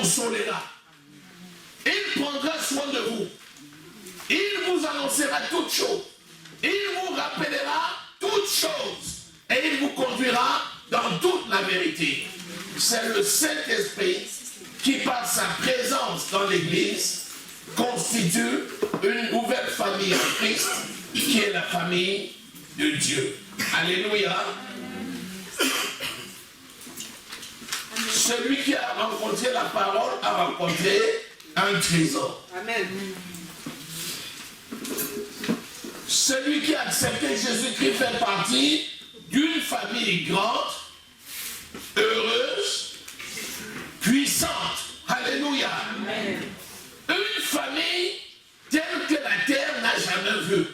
consolera. Il prendra soin de vous. Il vous annoncera toutes choses. Il vous rappellera toutes choses. Et il vous conduira dans toute la vérité. C'est le Saint-Esprit qui, par sa présence dans l'Église, constitue une nouvelle famille en Christ, qui est la famille de Dieu. Alléluia. Celui qui a rencontré la parole a rencontré un trésor. Amen. Celui qui a accepté Jésus-Christ fait partie d'une famille grande, heureuse, puissante. Alléluia. Amen. Une famille telle que la terre n'a jamais vue.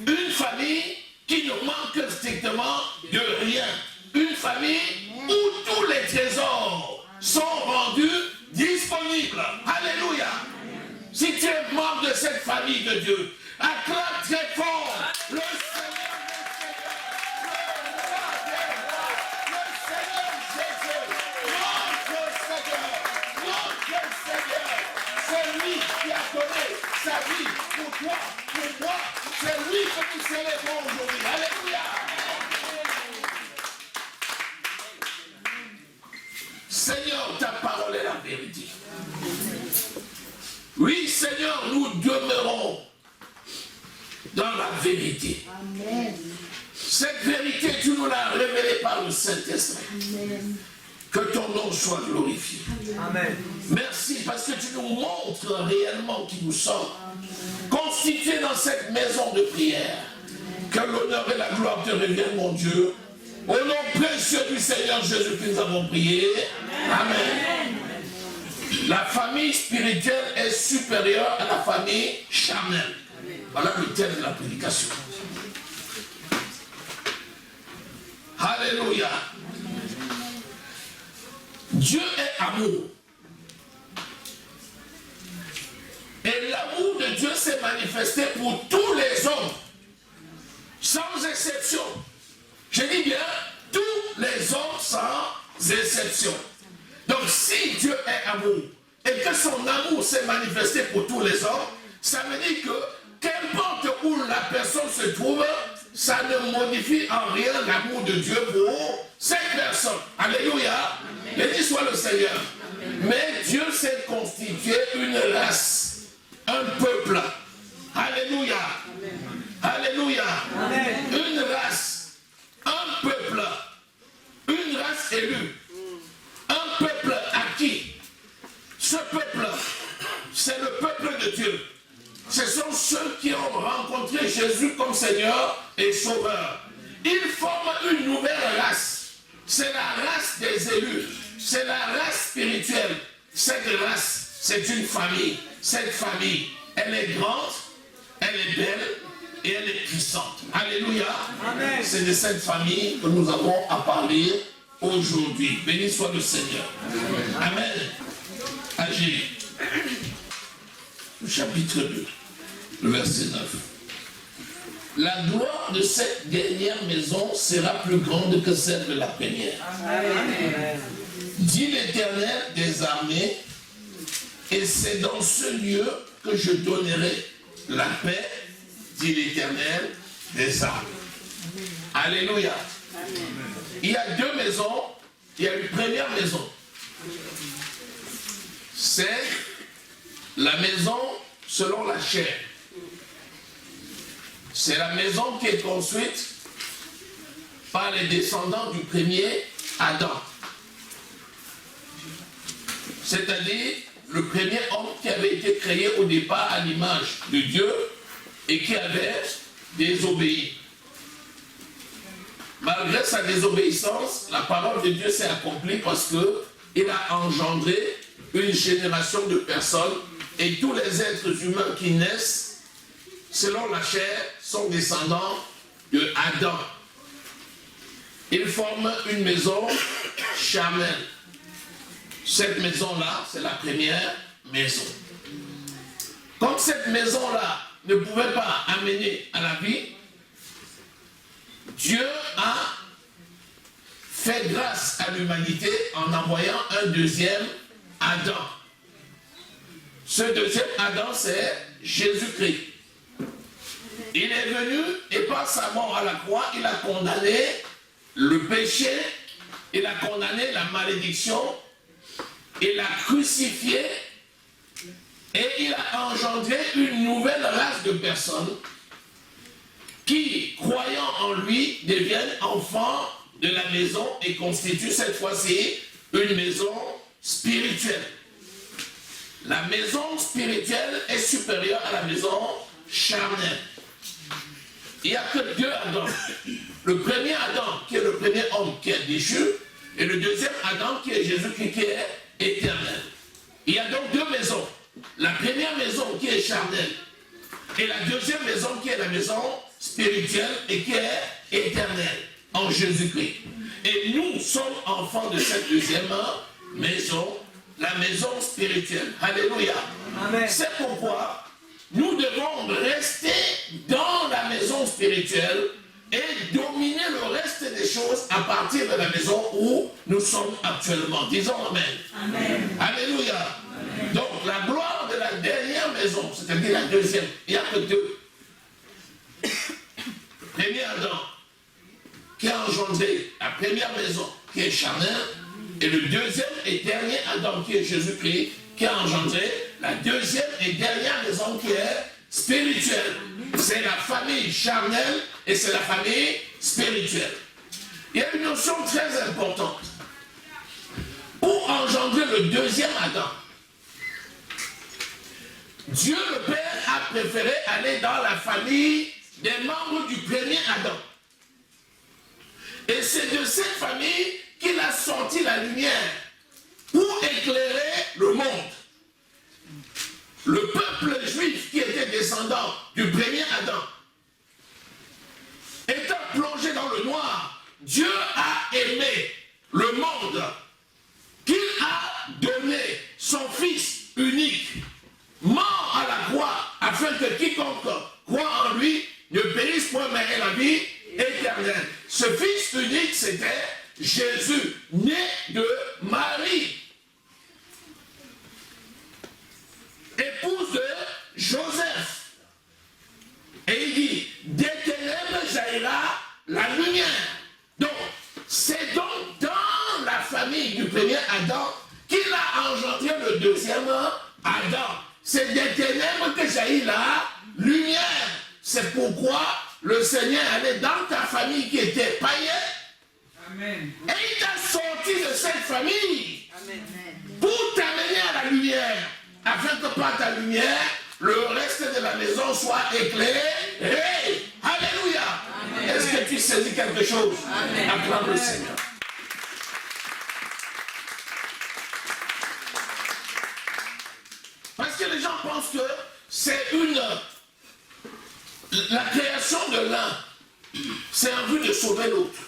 Une famille qui ne manque strictement de rien. Une famille où tous les trésors sont rendus disponibles. Alléluia. Si tu es membre de cette famille de Dieu, acclame très fort le Seigneur des Seigneurs, le notre Seigneur. C'est lui qui a donné sa vie pour toi, pour moi. C'est lui que nous célébrons aujourd'hui. Alléluia. Seigneur, ta parole est la vérité. Oui, Seigneur, nous demeurons dans la vérité. Amen. Cette vérité, tu nous l'as révélée par le Saint-Esprit. Amen. Que ton nom soit glorifié. Amen. Merci parce que tu nous montres réellement qui nous sommes. Constitués dans cette maison de prière. Que l'honneur et la gloire te reviennent, mon Dieu. Au nom précieux du Seigneur Jésus que nous avons prié. Amen. La famille spirituelle est supérieure à la famille charnelle. Voilà le thème de la prédication. Alléluia. Dieu est amour. Et l'amour de Dieu s'est manifesté pour tous les hommes, sans exception. Je dis bien, tous les hommes sans exception. Donc si Dieu est amour, et que son amour s'est manifesté pour tous les hommes, ça veut dire que, qu'importe où la personne se trouve, ça ne modifie en rien l'amour de Dieu pour cette personne. Alléluia. Béni soit le Seigneur. Amen. Mais Dieu s'est constitué une race, un peuple. Alléluia. Amen. Alléluia. Amen. Une race, un peuple, une race élue, un peuple acquis. Ce peuple, c'est le peuple de Dieu. Ce sont ceux qui ont rencontré Jésus comme Seigneur et Sauveur. Ils forment une nouvelle race. C'est la race des élus. C'est la race spirituelle. Cette race, c'est une famille. Cette famille, elle est grande, elle est belle et elle est puissante. Alléluia. Amen. C'est de cette famille que nous avons à parler aujourd'hui. Béni soit le Seigneur. Amen. Amen. Agir. Chapitre 2, le verset 9. La gloire de cette dernière maison sera plus grande que celle de la première. Amen. Dit l'Éternel des armées, et c'est dans ce lieu que je donnerai la paix, dit l'Éternel des armées. Alléluia. Amen. Il y a deux maisons, il y a une première maison. C'est la maison selon la chair. C'est la maison qui est construite par les descendants du premier Adam. C'est-à-dire le premier homme qui avait été créé au départ à l'image de Dieu et qui avait désobéi. Malgré sa désobéissance, la parole de Dieu s'est accomplie parce qu'il a engendré une génération de personnes et tous les êtres humains qui naissent, selon la chair, sont descendants de Adam. Ils forment une maison charnelle. Cette maison-là, c'est la première maison. Comme cette maison-là ne pouvait pas amener à la vie, Dieu a fait grâce à l'humanité en envoyant un deuxième Adam. Ce deuxième Adam, c'est Jésus-Christ. Il est venu et par sa mort à la croix, il a condamné le péché, il a condamné la malédiction, il a crucifié et il a engendré une nouvelle race de personnes qui, croyant en lui, deviennent enfants de la maison et constituent cette fois-ci une maison spirituelle. La maison spirituelle est supérieure à la maison charnelle. Il n'y a que deux Adam. Le premier Adam, qui est le premier homme qui est déchu, et le deuxième Adam, qui est Jésus-Christ, qui est éternel. Il y a donc deux maisons. La première maison qui est charnelle, et la deuxième maison qui est la maison spirituelle et qui est éternelle, en Jésus-Christ. Et nous sommes enfants de cette deuxième maison, la maison spirituelle. Alléluia. C'est pourquoi nous devons rester dans la maison spirituelle et dominer le reste des choses à partir de la maison où nous sommes actuellement. Disons Amen. Amen. Alléluia. Amen. Donc la gloire de la dernière maison, c'est-à-dire la deuxième, il n'y a que deux. Premier Adam, qui a engendré la première maison, qui est charnelle, et le deuxième et dernier Adam, qui est Jésus-Christ, qui a engendré la deuxième et dernière maison, qui est spirituelle. C'est la famille charnelle et c'est la famille spirituelle. Il y a une notion très importante. Pour engendrer le deuxième Adam, Dieu le Père a préféré aller dans la famille des membres du premier Adam. Et c'est de cette famille qu'il a sorti la lumière pour éclairer le monde. Le peuple juif qui était descendant du premier Adam, étant plongé dans le noir, Dieu a aimé le monde qu'il a donné son Fils unique, mort à la croix, afin que quiconque croit en lui ne périsse point, mais ait la vie éternelle. Ce Fils unique, c'était Jésus, né de Marie, épouse de Joseph. Et il dit, des ténèbres jaillira la lumière. Donc, c'est donc dans la famille du premier Adam qu'il a engendré le deuxième Adam. C'est des ténèbres que jaillit la lumière. C'est pourquoi le Seigneur allait dans ta famille qui était païenne. Amen. Et il t'a sorti de cette famille. Amen. Pour t'amener à la lumière, afin que par ta lumière, le reste de la maison soit éclairé. Alléluia. Est-ce que tu saisis quelque chose? Acclame le Seigneur. Parce que les gens pensent que c'est la création de l'un, c'est en vue de sauver l'autre.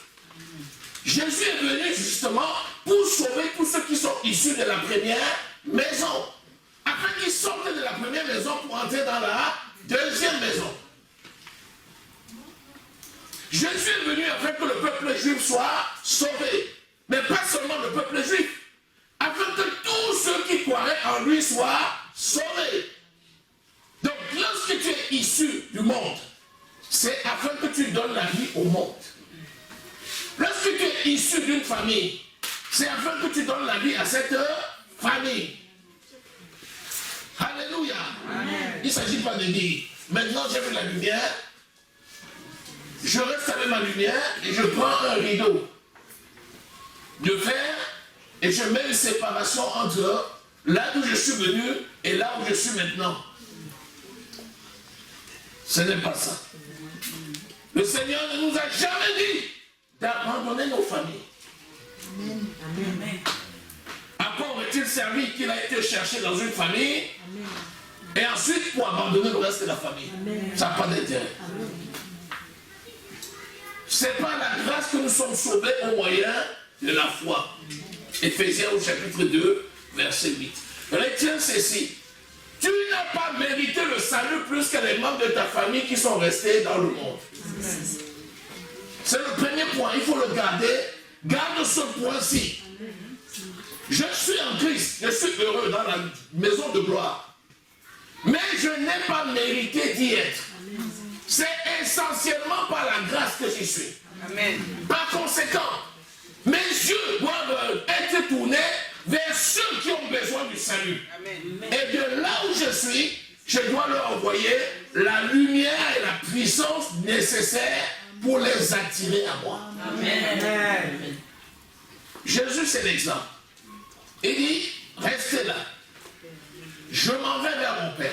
Jésus est venu justement pour sauver tous ceux qui sont issus de la première maison, afin qu'ils sortent de la première maison pour entrer dans la deuxième maison. Jésus est venu afin que le peuple juif soit sauvé, mais pas seulement le peuple juif, afin que tous ceux qui croiraient en lui soient sauvés. Donc lorsque tu es issu du monde, c'est afin que tu donnes la vie au monde. Lorsque tu es issu d'une famille, c'est afin que tu donnes la vie à cette famille. Alléluia. Amen. Il ne s'agit pas de dire, maintenant j'ai vu la lumière, je reste avec ma lumière et je prends un rideau de fer et je mets une séparation entre là d'où je suis venu et là où je suis maintenant. Ce n'est pas ça. Le Seigneur ne nous a jamais dit d'abandonner nos familles. Amen. Amen. À quoi aurait-il servi qu'il a été cherché dans une famille et ensuite pour abandonner le reste de la famille? Amen. Ça n'a pas d'intérêt. C'est par la grâce que nous sommes sauvés au moyen de la foi. Éphésiens au chapitre 2, verset 8. Retiens ceci. Tu n'as pas mérité le salut plus que les membres de ta famille qui sont restés dans le monde. C'est le premier point, il faut le garder. Garde ce point-ci. Je suis en Christ, je suis heureux dans la maison de gloire. mais je n'ai pas mérité d'y être. C'est essentiellement par la grâce que j'y suis. Amen. Par conséquent, mes yeux doivent être tournés vers ceux qui ont besoin du salut. Amen. Et de là où je suis, je dois leur envoyer la lumière et la puissance nécessaires pour les attirer à moi. Amen. Jésus, c'est l'exemple. Il dit, restez là. Je m'en vais vers mon Père.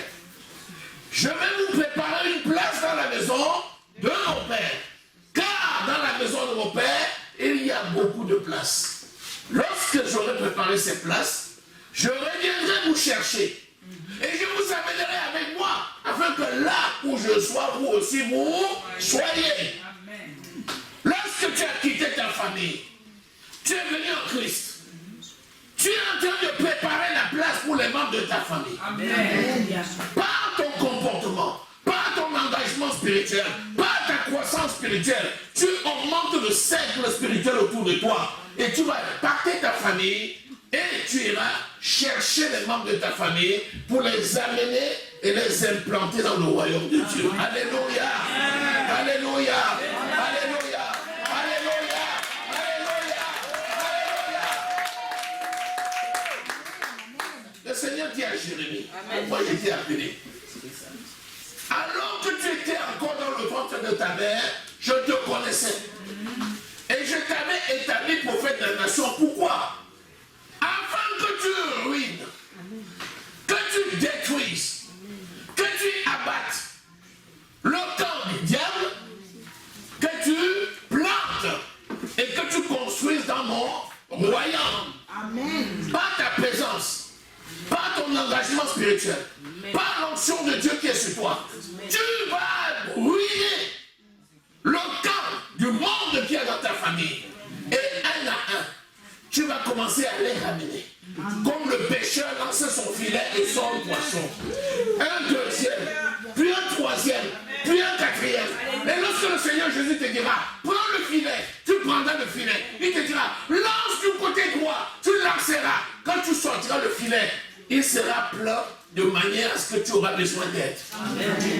Je vais vous préparer une place dans la maison de mon Père. Car dans la maison de mon Père, il y a beaucoup de places. Lorsque j'aurai préparé ces places, je reviendrai vous chercher. Et je vous amènerai avec moi, afin que là où je sois, vous aussi vous soyez. Lorsque tu as quitté ta famille, tu es venu en Christ. Tu es en train de préparer la place pour les membres de ta famille. Amen. Par ton comportement, par ton engagement spirituel, par ta croissance spirituelle, tu augmentes le cercle spirituel autour de toi. Et tu vas impacter ta famille et tu iras chercher les membres de ta famille pour les amener et les implanter dans le royaume de Dieu. Alléluia. Alléluia. Alléluia. Alléluia. Alléluia. Le Seigneur dit à Jérémie, moi j'étais appelé. Alors que tu étais encore dans le ventre de ta mère, je te connaissais. Et je t'avais établi prophète de la nation. Pourquoi? Afin que tu ruines, que tu détruises, que tu abattes le camp du diable, que tu plantes et que tu construises dans mon royaume. Amen. Par ta présence, par ton engagement spirituel, par l'onction de Dieu qui est sur toi, tu vas ruiner le camp du monde qui est dans ta famille. Et un à un, tu vas commencer à les ramener. Comme le pêcheur lançait son filet et son poisson. Un deuxième, puis un troisième, puis un quatrième. Et lorsque le Seigneur Jésus te dira, prends le filet, tu prendras le filet. Il te dira, lance du côté droit, tu lanceras. Quand tu sortiras le filet, il sera plein de manière à ce que tu auras besoin d'être.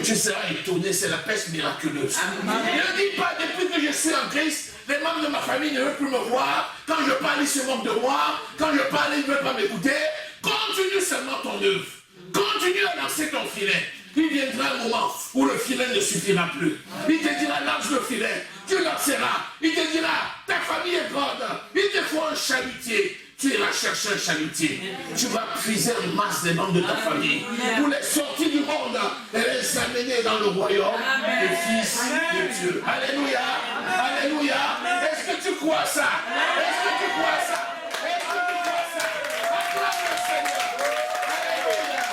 Tu seras étonné, c'est la pêche miraculeuse. Amen. Ne dis pas, depuis que je suis en Christ, les membres de ma famille ne veulent plus me voir. Quand je parle, ils se moquent de moi. Quand je parle, ils ne veulent pas m'écouter. Continue seulement ton œuvre. Continue à lancer ton filet. Il viendra un moment où le filet ne suffira plus. Il te dira, lance le filet. Tu lanceras. Il te dira, ta famille est grande. Il te faut un chalutier. Tu iras chercher un chalutier. Tu vas puiser en masse les membres de ta famille pour les sortir du monde et les amener dans le royaume du Fils de Dieu. Alléluia. Alléluia. Est-ce que tu crois ça? Est-ce que tu crois ça? Est-ce que tu crois ça? Acclame le Seigneur. Alléluia.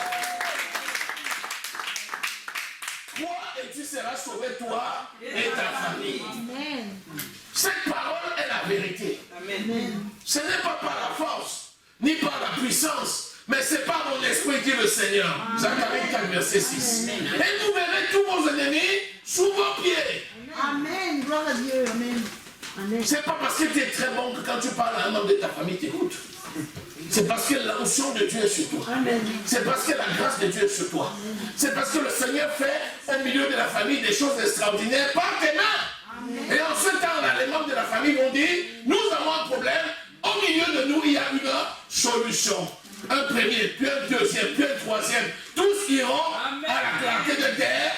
Crois et tu seras sauvé, toi et ta famille. Amen. Cette parole est la vérité. Amen. Ce n'est pas par la force, ni par la puissance, mais c'est par mon esprit qui est le Seigneur. Zacharie 4, verset 6. Amen. Et vous verrez tous vos ennemis sous vos pieds. Amen. Gloire à Dieu. Amen. Amen. C'est pas parce que tu es très bon que quand tu parles à un membre de ta famille, t'écoute. C'est parce que l'onction de Dieu est sur toi. C'est parce que la grâce de Dieu est sur toi. C'est parce que le Seigneur fait au milieu de la famille des choses extraordinaires par tes mains. Et en ce temps-là, les membres de la famille vont dire, nous avons un problème, au milieu de nous, il y a une solution. Un premier, puis un deuxième, puis un troisième. Tous iront à la clarté de terre.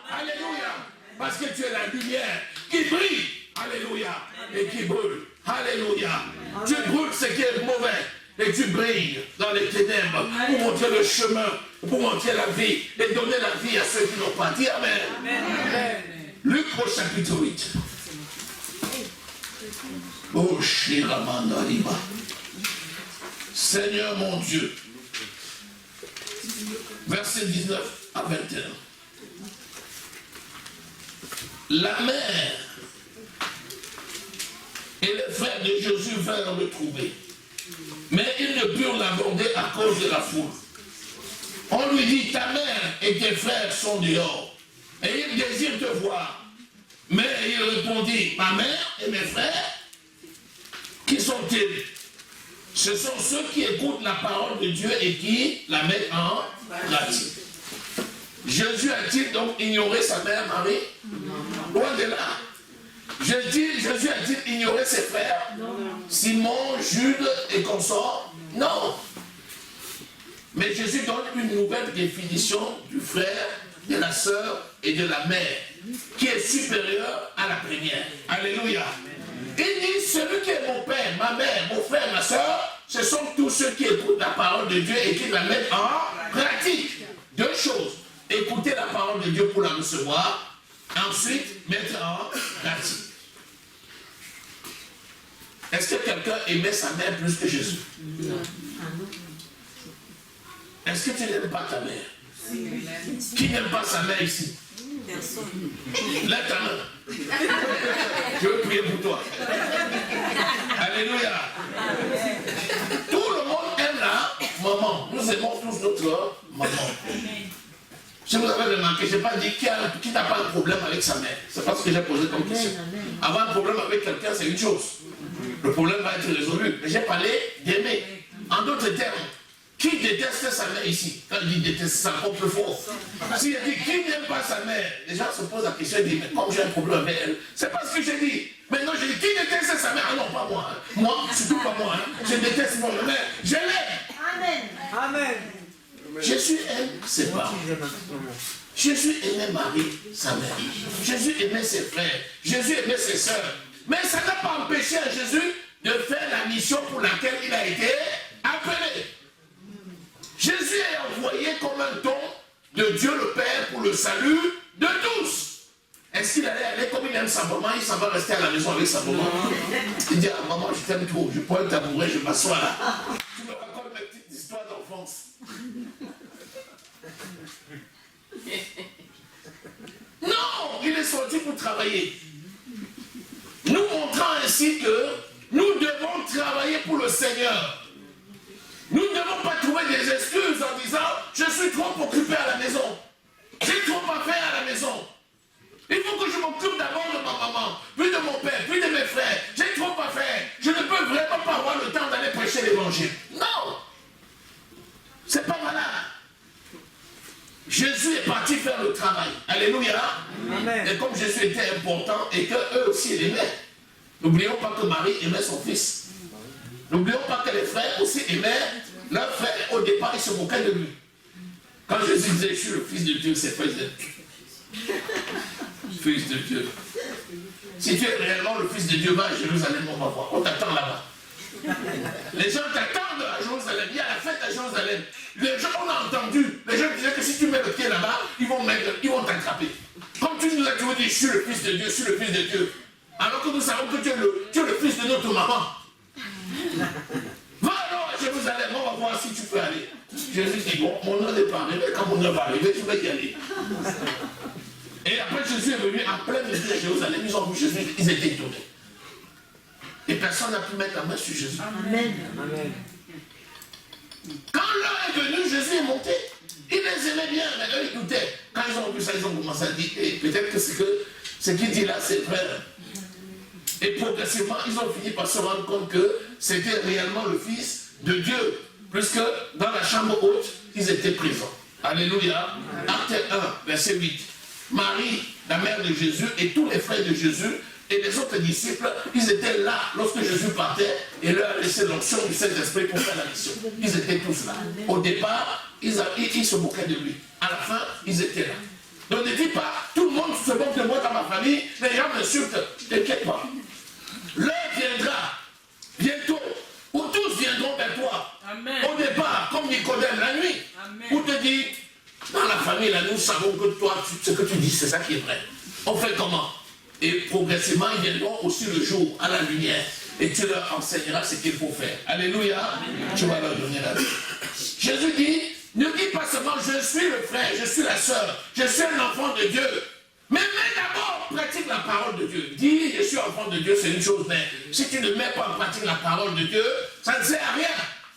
Alléluia. Parce que tu es la lumière qui brille. Alléluia. Et qui brûle. Alléluia. Tu brûles ce qui est mauvais. Et tu brilles dans les ténèbres pour montrer le chemin, pour montrer la vie et donner la vie à ceux qui n'ont pas dit Amen. Amen. Luc au chapitre 8. Oh, Shiramandariba. Seigneur mon Dieu. Verset 19 à 21. La mère et les frères de Jésus vinrent le trouver. Mais ils ne purent l'aborder à cause de la foule. On lui dit, ta mère et tes frères sont dehors, et ils désirent te voir. Mais il répondit, ma mère et mes frères, qui sont-ils? Ce sont ceux qui écoutent la parole de Dieu et qui la mettent en pratique. Jésus a-t-il donc ignoré sa mère Marie? Loin de là. Jésus a-t-il ignoré ses frères? Non. Simon, Jude et consorts? Non. Mais Jésus donne une nouvelle définition du frère, de la sœur et de la mère, qui est supérieure à la première. Alléluia. Il dit, celui qui est mon père, ma mère, mon frère, ma sœur, ce sont tous ceux qui écoutent la parole de Dieu et qui la mettent en pratique. Deux choses. Écouter la parole de Dieu pour la recevoir, ensuite mettre en pratique. Est-ce que quelqu'un aimait sa mère plus que Jésus? Non. Est-ce que tu n'aimes pas ta mère? Qui n'aime pas sa mère ici? Personne. Lève ta main. Je veux prier pour toi. Alléluia. Tout le monde aime la maman. Nous aimons tous notre maman. Si vous avez remarqué, je n'ai pas dit qui n'a pas de problème avec sa mère. C'est pas ce que j'ai posé comme question. Avoir un problème avec quelqu'un, c'est une chose. Le problème va être résolu. Mais j'ai parlé d'aimer. En d'autres termes, qui déteste sa mère ici? Quand il dit déteste, c'est encore plus fort. S'il dit qui n'aime pas sa mère, les gens se posent la question et disent, mais comme j'ai un problème avec elle, c'est pas ce que j'ai dit. Maintenant, j'ai dit qui déteste sa mère? Ah non, pas moi. Moi, surtout pas moi. Je déteste mon mère. Je l'aime. Amen. Amen. Jésus aime ses parents. Jésus aimait Marie, sa mère. Jésus aimait ses frères. Jésus aimait ses sœurs. Mais ça n'a pas empêché à Jésus de faire la mission pour laquelle il a été appelé. Jésus est envoyé comme un don de Dieu le Père pour le salut de tous. Est-ce qu'il allait aller comme il aime sa maman? Il s'en va rester à la maison avec sa maman. Il dit, ah, maman, je t'aime trop. Je prends un tabouret, je m'assois là. Tu me racontes ma petite histoire d'enfance. Non, il est sorti pour travailler. Nous montrant ainsi que nous devons travailler pour le Seigneur. Nous ne devons pas trouver des excuses en disant « Je suis trop occupé à la maison. J'ai trop à faire à la maison. Il faut que je m'occupe d'abord de ma maman, puis de mon père, puis de mes frères. J'ai trop à faire. Je ne peux vraiment pas avoir le temps d'aller prêcher l'évangile. » Non. C'est pas malade. Jésus est parti faire le travail. Alléluia. Amen. Et comme Jésus était important et qu'eux aussi l'aimaient, n'oublions pas que Marie aimait son fils. N'oublions pas que les frères aussi aimaient leur frère. Au départ, ils se moquaient de lui. Quand Jésus disait, je suis le fils de Dieu, c'est fils de Dieu. Fils de Dieu. Si tu es réellement le fils de Dieu, va à Jérusalem, on va voir. On t'attend là-bas. Les gens t'attendent à Jérusalem. Il y a la fête à Jérusalem. Les gens, on a entendu. Les gens disaient que si tu mets le pied là-bas, ils vont t'attraper. Comme tu nous as toujours dit, je suis le fils de Dieu, je suis le fils de Dieu. Alors que nous savons que tu es le fils de notre maman. Va alors à Jérusalem, on va voir si tu peux aller. Jésus dit, bon, mon heure n'est pas arrivé. Quand mon heure va arriver, je vais y aller. Et après, Jésus est venu en plein milieu à Jérusalem. Ils ont vu Jésus, ils étaient étonnés. Et personne n'a pu mettre la main sur Jésus. Amen. Amen. Quand l'heure est venue, Jésus est monté. Il les aimait bien, mais eux, ils doutaient. Quand ils ont vu ça, ils ont commencé à dire, peut-être que ce qu'il dit là, c'est vrai. Et progressivement, ils ont fini par se rendre compte que c'était réellement le Fils de Dieu. Puisque dans la chambre haute, ils étaient présents. Alléluia. Acte 1, verset 8. Marie, la mère de Jésus, et tous les frères de Jésus, et les autres disciples, ils étaient là lorsque Jésus partait et leur a laissé l'onction du Saint-Esprit pour faire la mission. Ils étaient tous là. Au départ, ils se moquaient de lui. À la fin, ils étaient là. Donc ne dis pas, tout le monde se moque de moi dans ma famille, les gens m'insultent. T'inquiète pas. L'heure viendra, bientôt, où tous viendront vers toi. Amen. Au départ, comme Nicodème la nuit, amen, où te dit, dans la famille, là, nous savons que toi, ce que tu dis, c'est ça qui est vrai. On fait comment? Et progressivement, ils viendront aussi le jour, à la lumière. Et tu leur enseigneras ce qu'il faut faire. Alléluia. Amen. Tu vas leur donner la vie. Jésus dit, ne dis pas seulement, je suis le frère, je suis la sœur, je suis un enfant de Dieu. Mais d'abord, pratique la parole de Dieu. Dis, je suis enfant de Dieu, c'est une chose, mais si tu ne mets pas en pratique la parole de Dieu, ça ne sert à rien.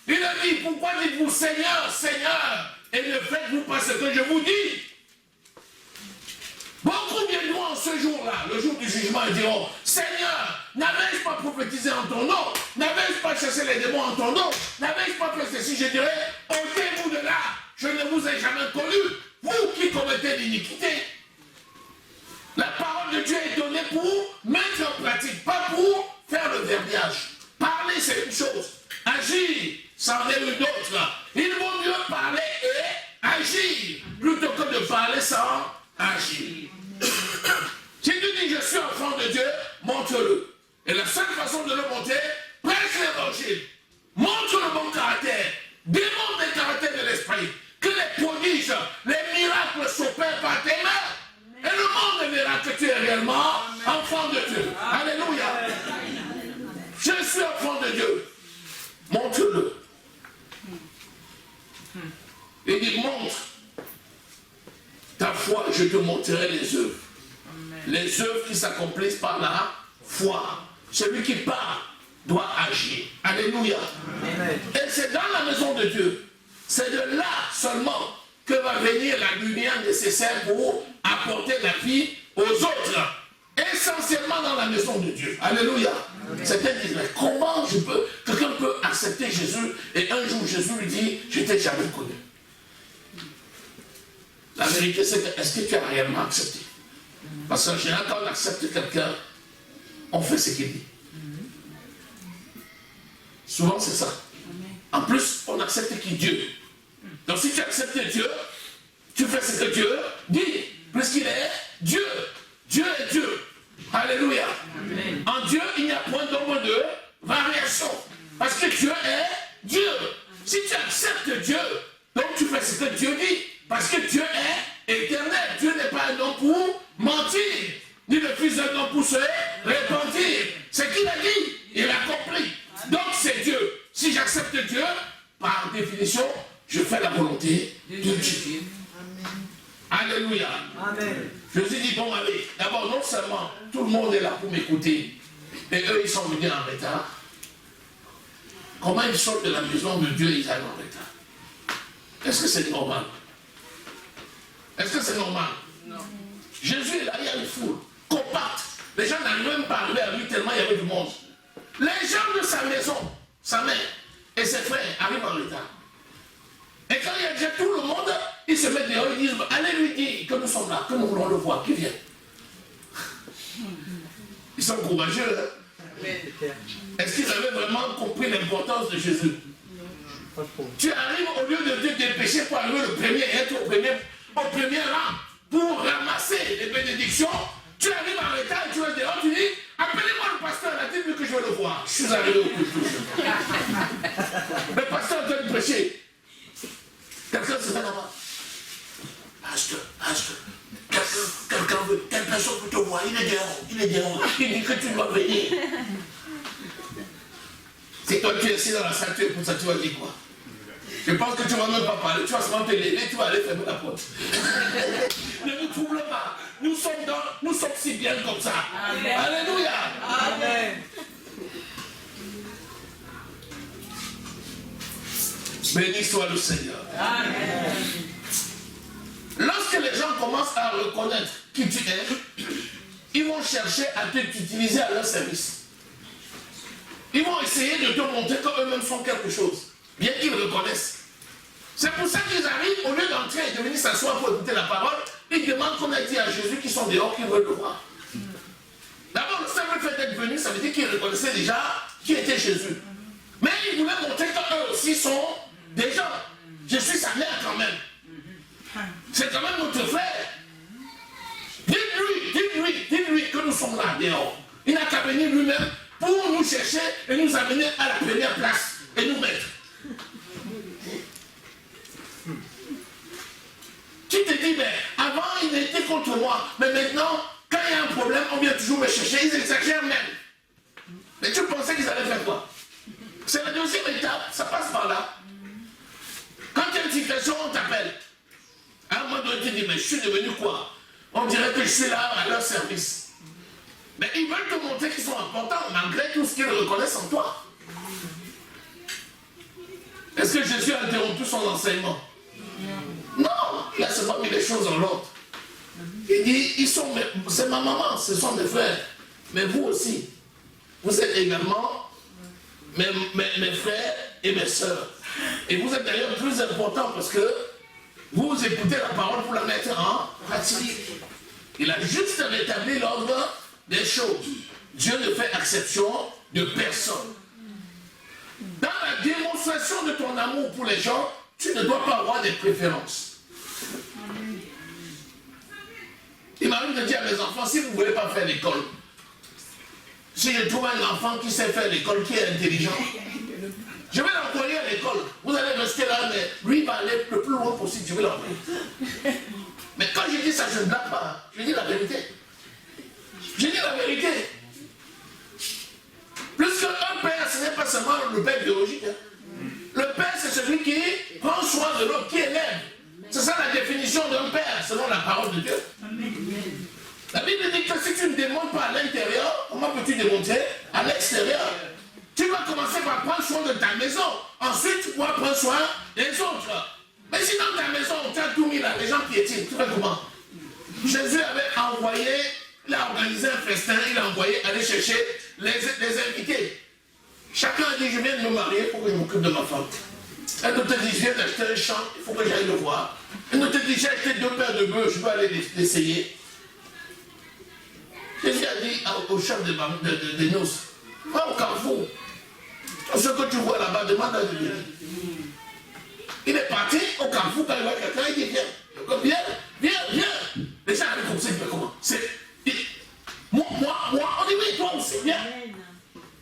Il a dit, pourquoi dites-vous Seigneur, Seigneur, et ne faites-vous pas ce que je vous dis? Beaucoup viendront en ce jour-là, le jour du jugement, et diront, Seigneur, n'avais-je pas prophétisé en ton nom? N'avais-je pas chassé les démons en ton nom? N'avais-je pas fait ceci? Je dirais, ôtez-vous de là. je ne vous ai jamais connu, vous qui commettez l'iniquité. La parole de Dieu est donnée pour mettre en pratique, pas pour faire le verbiage. Parler, c'est une chose. Agir, c'en est une autre. Il vaut mieux parler et agir, plutôt que de parler sans agir. Si tu dis je suis enfant de Dieu, montre-le. Et la seule façon de le montrer, prêche l'évangile. Montre le bon caractère. Démontre les caractères de l'esprit. Que les prodiges, les miracles s'opèrent par tes mains. Et le monde verra que tu es réellement enfant de Dieu. Alléluia. Je suis enfant de Dieu. Montre-le. Et il montre ta foi, je te montrerai les œuvres. Les œuvres qui s'accomplissent par la foi. Celui qui parle doit agir. Alléluia. Amen. Et c'est dans la maison de Dieu. C'est de là seulement que va venir la lumière nécessaire pour apporter la vie aux autres. Essentiellement dans la maison de Dieu. Alléluia. Certains disent, mais comment quelqu'un peut accepter Jésus et un jour Jésus lui dit, je t'ai jamais connu. La vérité c'est que, est-ce que tu as réellement accepté? Parce qu'en général, quand on accepte quelqu'un, on fait ce qu'il dit. Souvent c'est ça. En plus, on accepte qui Dieu. Donc si tu acceptes Dieu, tu fais ce que Dieu dit. Puisqu'il est Dieu. Dieu est Dieu. Alléluia. Amen. En Dieu, il n'y a point d'ombre de variation. Parce que Dieu est Dieu. Si tu acceptes Dieu, donc tu fais ce que Dieu dit. Parce que Dieu est éternel. Dieu n'est pas un homme pour mentir, ni le fils d'un homme pour se repentir. Ce qu'il a dit, il a compris. Donc c'est Dieu. Si j'accepte Dieu, par définition, je fais la volonté de Dieu. Alléluia. Amen. Jésus dit, bon allez, d'abord non seulement tout le monde est là pour m'écouter, et eux ils sont venus en retard. Comment ils sortent de la maison de Dieu et ils arrivent en retard? Est-ce que c'est normal? Est-ce que c'est normal? Non. Jésus est là, il y a une foule compacte. Les gens n'arrivent même pas à arriver à lui tellement il y avait du monde. Les gens de sa maison, sa mère et ses frères arrivent en retard. Et quand il y a déjà tout le monde, ils se mettent dehors, ils disent, allez lui dire que nous sommes là, que nous voulons le voir, qu'il vienne. Ils sont courageux, hein? Est-ce qu'ils avaient vraiment compris l'importance de Jésus? Tu arrives au lieu de te dépêcher pour arriver le premier, être au premier rang, pour ramasser les bénédictions, tu arrives en retard et tu vas dehors, tu dis, appelez-moi le pasteur, là, dites-lui que je veux le voir. Je suis arrivé au coup de touche. Le pasteur doit prêcher. Quelqu'un se fait là-bas. Pasteur, quelqu'un veut, quelle personne peut te voir, il est dehors, il dit que tu dois venir. C'est toi qui es assis dans la salle, tu es pour ça, tu vas dire quoi? Je pense que tu ne vas même pas parler, tu vas seulement te lever, tu vas aller fermer la porte. Ne nous trouble pas, nous sommes si bien comme ça. Amen. Alléluia. Amen. Béni soit le Seigneur. Amen. Lorsque les gens commencent à reconnaître qui tu es, ils vont chercher à t'utiliser à leur service. Ils vont essayer de te montrer qu'eux-mêmes sont quelque chose, bien qu'ils reconnaissent. C'est pour ça qu'ils arrivent, au lieu d'entrer et de venir s'asseoir pour écouter la parole, ils demandent qu'on a dit à Jésus qu'ils sont dehors, qu'ils veulent le voir. D'abord, le simple fait d'être venu, ça veut dire qu'ils reconnaissaient déjà qui était Jésus. Mais ils voulaient montrer qu'eux aussi sont des gens. Je suis sa mère quand même. C'est quand même notre frère. Dites-lui que nous sommes là dehors. Il n'a qu'à venir lui-même pour nous chercher et nous amener à la première place et nous mettre. Tu te dis, mais avant il était contre moi, mais maintenant, quand il y a un problème, on vient toujours me chercher, ils exagèrent même. Mais tu pensais qu'ils allaient faire quoi? C'est la deuxième étape, ça passe par là. Quand il y a une situation, on t'appelle. À un moment donné, tu dis, mais je suis devenu quoi? On dirait que je suis là à leur service. Mais ils veulent te montrer qu'ils sont importants, malgré tout ce qu'ils reconnaissent en toi. Est-ce que Jésus a interrompu son enseignement? Non, il a seulement mis les choses en ordre. Il dit, c'est ma maman, ce sont mes frères. Mais vous aussi, vous êtes également mes frères et mes sœurs. Et vous êtes d'ailleurs plus importants parce que vous écoutez la parole pour la mettre en pratique. Il a juste rétabli l'ordre des choses. Dieu ne fait exception de personne. Dans la démonstration de ton amour pour les gens, tu ne dois pas avoir des préférences. Il m'arrive de dire à mes enfants, si vous ne voulez pas faire l'école, si je trouve un enfant qui sait faire l'école, qui est intelligent, je vais l'envoyer à l'école. Vous allez rester là, mais lui va aller le plus loin possible, je vais l'envoyer. Mais quand je dis ça, je ne blague pas. Je dis la vérité. Je dis la vérité. Plus qu'un père, ce n'est pas seulement le père biologique. Le père, c'est celui qui prend soin de l'autre, qui élève. C'est ça la définition d'un père, selon la parole de Dieu. La Bible dit que si tu ne démontres pas à l'intérieur, comment peux-tu démontrer à l'extérieur? Tu vas commencer par prendre soin de ta maison. Ensuite, tu pourras prendre soin des autres. Mais si dans ta maison, tu as tout mis là, les gens piétinent, tu fais comment? Jésus avait envoyé, il a organisé un festin, il a envoyé aller chercher les invités. Chacun a dit, je viens de me marier, il faut que je m'occupe de ma femme. Un autre dit, je viens d'acheter un champ, il faut que j'aille le voir. Un autre dit, j'ai acheté 2 paires de bœufs, je peux aller l'essayer. Jésus a dit au chef de noces, va au carrefour. Tout ce que tu vois là-bas, demande à Dieu. Il est parti au carrefour, quand il voit quelqu'un, il dit, viens. Les gens arrivent comme ça, il fait comment? Moi, on dit, oui, toi aussi, viens.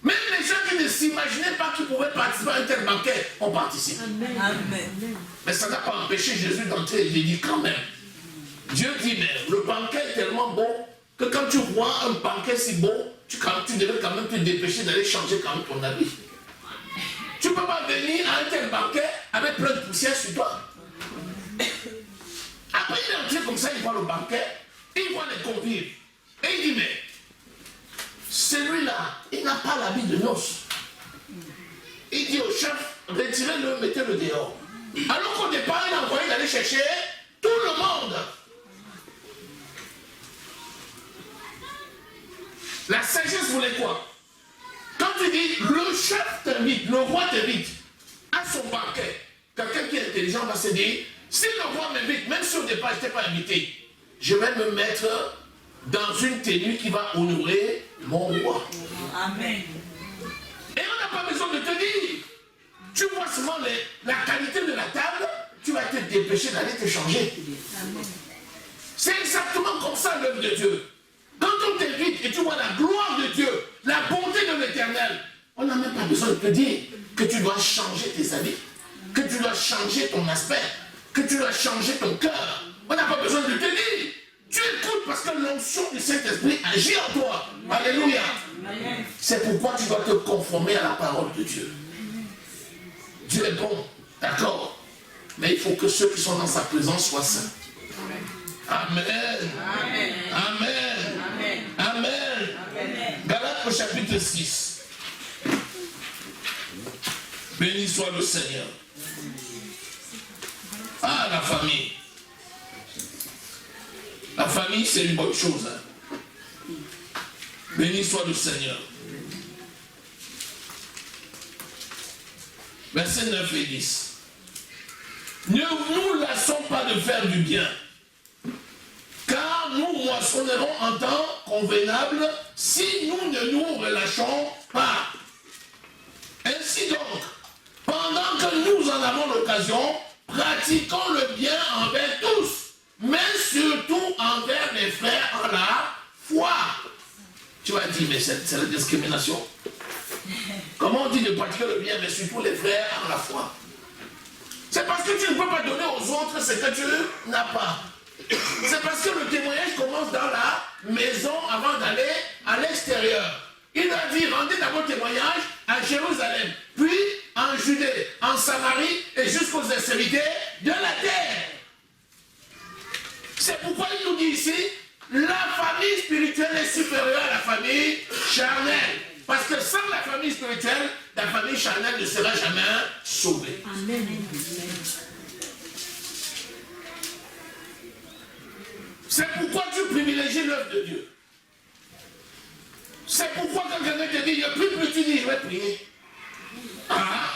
Même les gens qui ne s'imaginaient pas qu'ils pouvaient participer à un tel banquet ont participé. Amen. Mais ça n'a pas empêché Jésus d'entrer. Il dit quand même. Dieu dit, mais le banquet est tellement bon que quand tu vois un banquet si bon, tu devais quand même te dépêcher d'aller changer quand même ton habit. Tu ne peux pas venir à un tel banquet avec plein de poussière sur toi. Après, il est entré comme ça, il voit le banquet, il voit les convives. Et il dit, mais celui-là, il n'a pas l'habit de noces. Il dit au chef, retirez-le, mettez-le dehors. Alors qu'au départ, il a envoyé d'aller chercher tout le monde. La sagesse voulait quoi? Quand tu dis, le chef t'invite, le roi t'invite à son banquet, quelqu'un qui est intelligent va se dire, si le roi m'invite, même si au départ je n'étais pas invité, je vais me mettre dans une tenue qui va honorer mon roi. Amen. Et on n'a pas besoin de te dire. Tu vois seulement la qualité de la table, tu vas te dépêcher d'aller te changer. C'est exactement comme ça l'œuvre de Dieu. Quand on t'invite et tu vois la gloire de Dieu, la bonté de l'Éternel, on n'a même pas besoin de te dire que tu dois changer tes habits, que tu dois changer ton aspect, que tu dois changer ton cœur. On n'a pas besoin de te dire. Tu écoutes parce que l'onction du Saint-Esprit agit en toi. Alléluia. C'est pourquoi tu dois te conformer à la parole de Dieu. Dieu est bon, d'accord. Mais il faut que ceux qui sont dans sa présence soient saints. Amen. Amen. Amen. Amen. Amen. Galates au chapitre 6. Béni soit le Seigneur. Ah, la famille. La famille, c'est une bonne chose. Hein. Béni soit le Seigneur. Versets 9 et 10. Ne nous lassons pas de faire du bien, car nous moissonnerons en temps convenable si nous ne nous relâchons pas. Ainsi donc, pendant que nous en avons l'occasion, pratiquons le bien envers tous, mais surtout envers les frères en la foi. Tu vas dire, mais c'est la discrimination. Comment on dit de pratiquer le bien, mais surtout les frères en la foi? C'est parce que tu ne peux pas donner aux autres ce que tu n'as pas. C'est parce que le témoignage commence dans la maison avant d'aller à l'extérieur. Il a dit, rendez d'abord témoignage à Jérusalem, puis en Judée, en Samarie et jusqu'aux extrémités de la terre. C'est pourquoi il nous dit ici, la famille spirituelle est supérieure à la famille charnelle. Parce que sans la famille spirituelle, la famille charnelle ne sera jamais sauvée. Amen. C'est pourquoi tu privilégies l'œuvre de Dieu. C'est pourquoi quand quelqu'un te dit, il n'y a plus tu dis, je vais prier. Ah,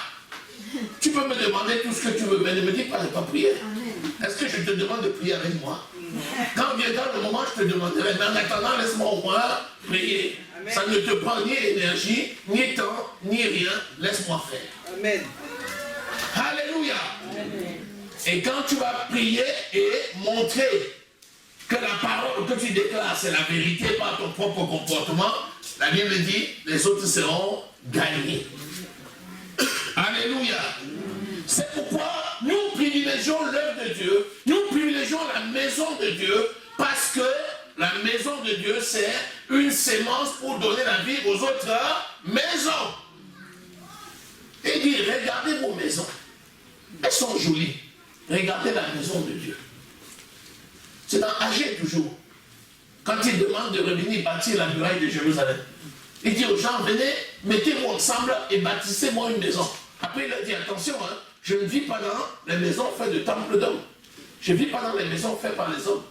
tu peux me demander tout ce que tu veux, mais ne me dis pas de ne pas prier. Amen. Est-ce que je te demande de prier avec moi? Quand viendra le moment, je te demanderai. Mais en attendant, laisse-moi au moins prier. Amen. Ça ne te prend ni énergie, ni temps, ni rien. Laisse-moi faire. Amen. Alléluia. Amen. Et quand tu vas prier et montrer que la parole que tu déclares, c'est la vérité par ton propre comportement, la Bible dit, les autres seront gagnés. Alléluia. C'est pourquoi nous privilégions l'œuvre de Dieu, nous privilégions la maison de Dieu, parce que la maison de Dieu, c'est une sémence pour donner la vie aux autres maisons. Et dit, regardez vos maisons. Elles sont jolies. Regardez la maison de Dieu. C'est dans Agé toujours. Quand il demande de revenir bâtir la muraille de Jérusalem, il dit aux gens, venez, mettez-vous ensemble et bâtissez-moi une maison. Après il a dit, attention, hein, je ne vis pas dans les maisons faites de temples d'hommes. Je ne vis pas dans les maisons faites par les hommes.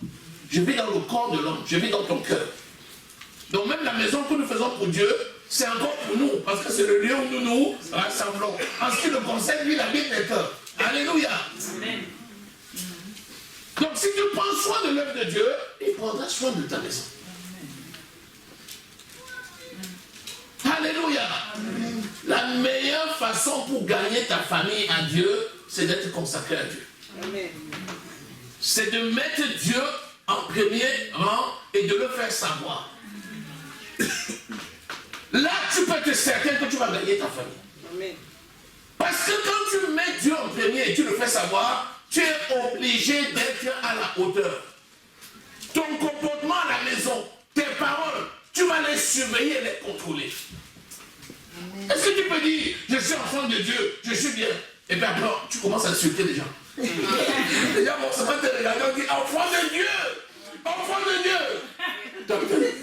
Je vis dans le corps de l'homme, je vis dans ton cœur. Donc même la maison que nous faisons pour Dieu, c'est encore pour nous, parce que c'est le lieu où nous nous rassemblons. En ce qui le concerne, lui, il habite les cœurs. Alléluia. Amen. Donc si tu prends soin de l'œuvre de Dieu, il prendra soin de ta maison. Alléluia. Amen. La meilleure façon pour gagner ta famille à Dieu, c'est d'être consacré à Dieu. Amen. C'est de mettre Dieu en premier rang et de le faire savoir. Là, tu peux être certain que tu vas gagner ta famille. Amen. Parce que quand tu mets Dieu en premier et tu le fais savoir, tu es obligé d'être à la hauteur. Ton comportement à la maison, tes paroles, tu vas les surveiller et les contrôler. Est-ce que tu peux dire, je suis enfant de Dieu, je suis bien? Et puis après, tu commences à insulter les gens. Les gens vont se mettre à te regarder et dire, enfant de Dieu! Enfant de Dieu!